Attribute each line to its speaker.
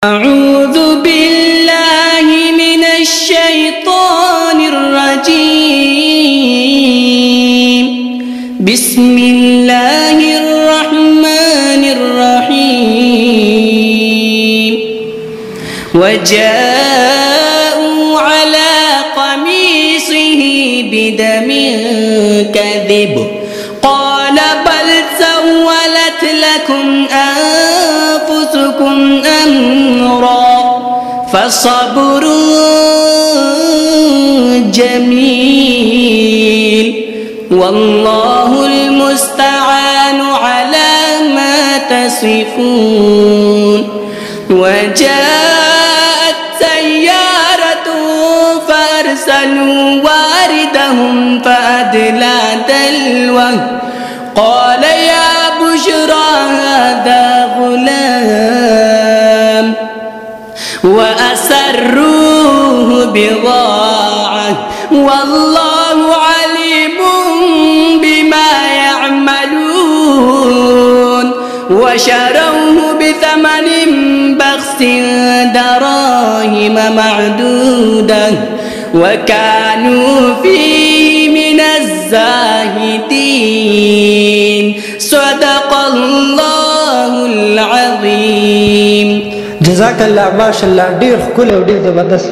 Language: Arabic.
Speaker 1: أعوذ بالله من الشيطان الرجيم بسم الله الرحمن الرحيم وجاءوا على قميصه بدم كذب قال بل سولت لكم أنفسكم أمرا فصبر جميل والله المستعان على ما تصفون وجاءت سيارة فأرسلوا واردهم فأدلى دلوه قال يا بشرى هذا غلام وأسروه بضاعة والله عليم بما يعملون وشروه بثمن بخس دراهم معدودة وكانوا فيه من الزاهدين صدق الله العظيم.
Speaker 2: جزاك الله ماشاء الله ډیر ښکلی او ډیر زبردست.